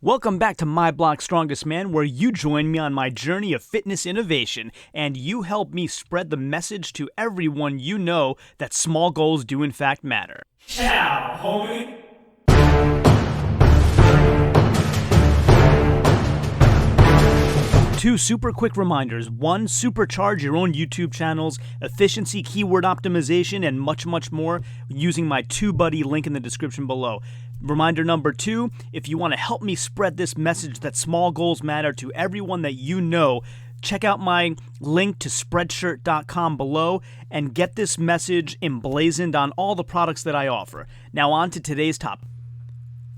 Welcome back to My Block Strongest Man, where you join me on my journey of fitness innovation, and you help me spread the message to everyone you know that small goals do in fact matter. Ciao, homie! Two super quick reminders. One, supercharge your own YouTube channels, efficiency, keyword optimization, and much, much more using my TubeBuddy link in the description below. Reminder number two, if you want to help me spread this message that small goals matter to everyone that you know, check out my link to spreadshirt.com below and get this message emblazoned on all the products that I offer. Now on to today's topic.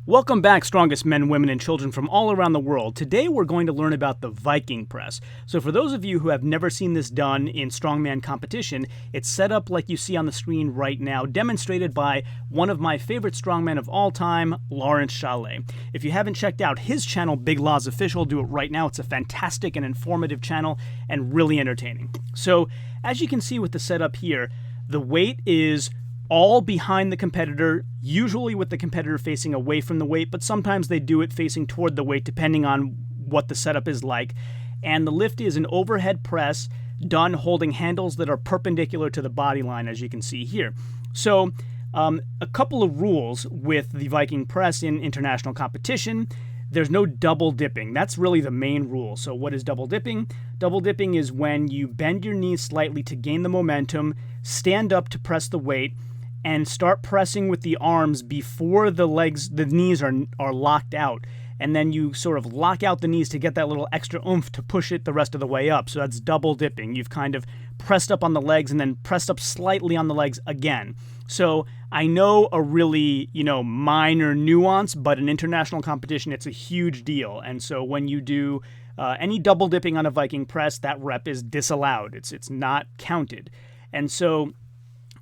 Welcome back, strongest men, women, and children from all around the world. Today we're going to learn about the Viking press. So for those of you who have never seen this done in strongman competition, it's set up like you see on the screen right now, demonstrated by one of my favorite strongmen of all time, Lawrence Chalet. If you haven't checked out his channel, Big Laws Official, do it right now. It's a fantastic and informative channel and really entertaining. So as you can see with the setup here, the weight is all behind the competitor, usually with the competitor facing away from the weight, but sometimes they do it facing toward the weight depending on what the setup is like. And the lift is an overhead press done holding handles that are perpendicular to the body line, as you can see here. So a couple of rules with the Viking press in international competition. There's no double dipping. That's really the main rule. So what is double dipping? Double dipping is when you bend your knees slightly to gain the momentum, stand up to press the weight, and start pressing with the arms before the knees are locked out. And then you sort of lock out the knees to get that little extra oomph to push it the rest of the way up. So that's double dipping. You've kind of pressed up on the legs and then pressed up slightly on the legs again. So I know a really, minor nuance, but in international competition, it's a huge deal. And so when you do any double dipping on a Viking press, that rep is disallowed. It's not counted. And so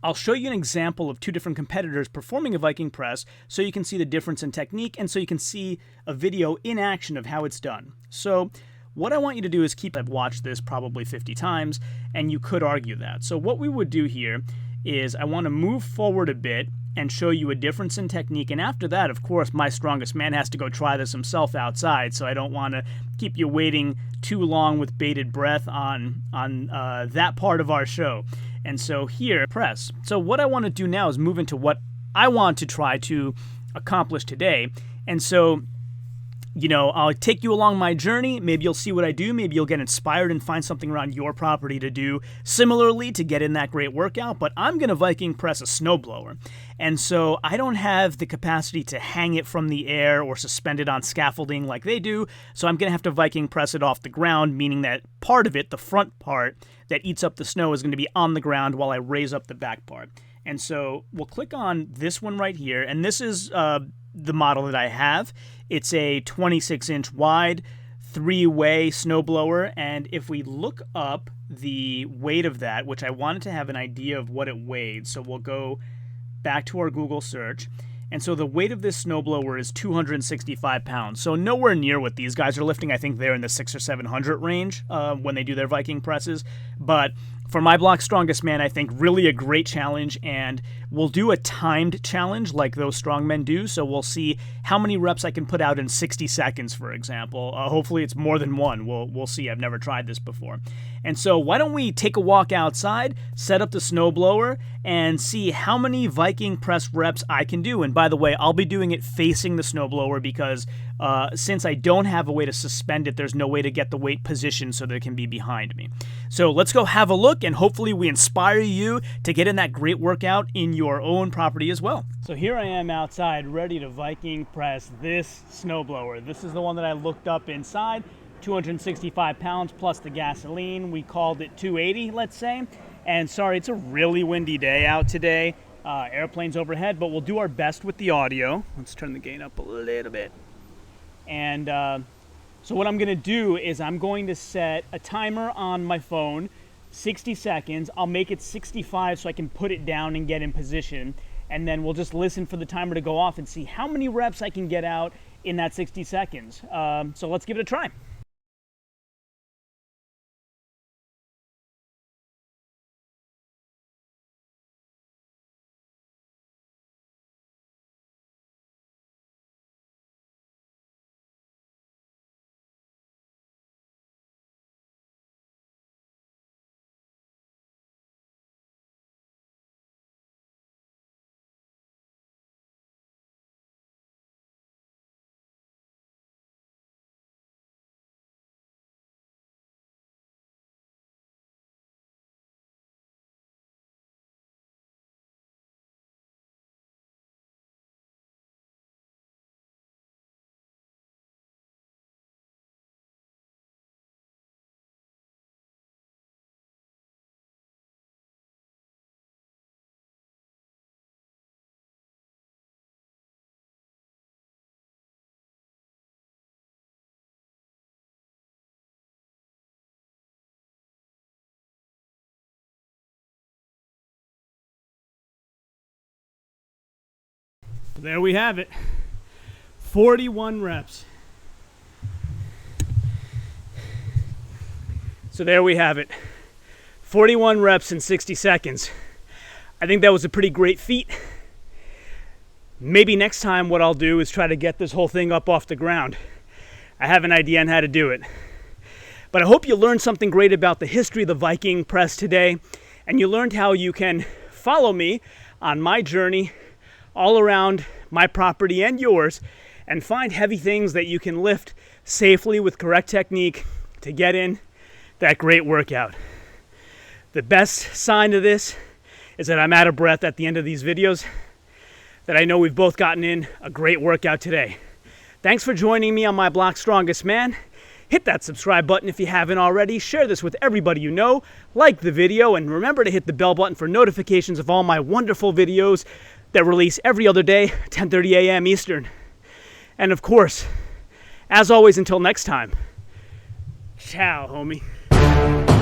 I'll show you an example of two different competitors performing a Viking press so you can see the difference in technique and so you can see a video in action of how it's done. So what I want you to do is I've watched this probably 50 times, and you could argue that. So what we would do here is I want to move forward a bit and show you a difference in technique. And after that, of course, my strongest man has to go try this himself outside, so I don't want to keep you waiting too long with bated breath on that part of our show. And so here, press. So what I want to do now is move into what I want to try to accomplish today. And so, I'll take you along my journey. Maybe you'll see what I do. Maybe you'll get inspired and find something around your property to do similarly to get in that great workout. But I'm going to Viking press a snowblower. And so I don't have the capacity to hang it from the air or suspend it on scaffolding like they do. So I'm going to have to Viking press it off the ground, meaning that part of it, the front part that eats up the snow, is going to be on the ground while I raise up the back part. And so we'll click on this one right here. And this is the model that I have. It's a 26-inch wide, 3-way snowblower, and if we look up the weight of that, which I wanted to have an idea of what it weighed, so we'll go back to our Google search, and so the weight of this snowblower is 265 pounds, so nowhere near what these guys are lifting. I think they're in the 600 or 700 range when they do their Viking presses, but for My Block Strongest Man, I think really a great challenge, and we'll do a timed challenge like those strongmen do, so we'll see how many reps I can put out in 60 seconds, for example. Hopefully it's more than one. We'll see. I've never tried this before. And so why don't we take a walk outside, set up the snowblower, and see how many Viking press reps I can do. And by the way, I'll be doing it facing the snowblower because since I don't have a way to suspend it, there's no way to get the weight positioned so that it can be behind me. So let's go have a look, and hopefully we inspire you to get in that great workout in your own property as well. So here I am outside ready to Viking press this snowblower. This is the one that I looked up inside, 265 pounds plus the gasoline. We called it 280, let's say. And sorry, it's a really windy day out today. Airplanes overhead, but we'll do our best with the audio. Let's turn the gain up a little bit. And so what I'm going to do is I'm going to set a timer on my phone, 60 seconds. I'll make it 65 so I can put it down and get in position. And then we'll just listen for the timer to go off and see how many reps I can get out in that 60 seconds. So let's give it a try. There we have it. 41 reps. So there we have it. 41 reps in 60 seconds. I think that was a pretty great feat. Maybe next time what I'll do is try to get this whole thing up off the ground. I have an idea on how to do it. But I hope you learned something great about the history of the Viking press today, and you learned how you can follow me on my journey all around my property and yours and find heavy things that you can lift safely with correct technique to get in that great workout. The best sign of this is that I'm out of breath at the end of these videos, that I know we've both gotten in a great workout today. Thanks for joining me on my block, Strongest Man. Hit that subscribe button if you haven't already. Share this with everybody you know. Like the video, and remember to hit the bell button for notifications of all my wonderful videos that release every other day, 10:30 a.m. Eastern. And of course, as always, until next time, ciao, homie.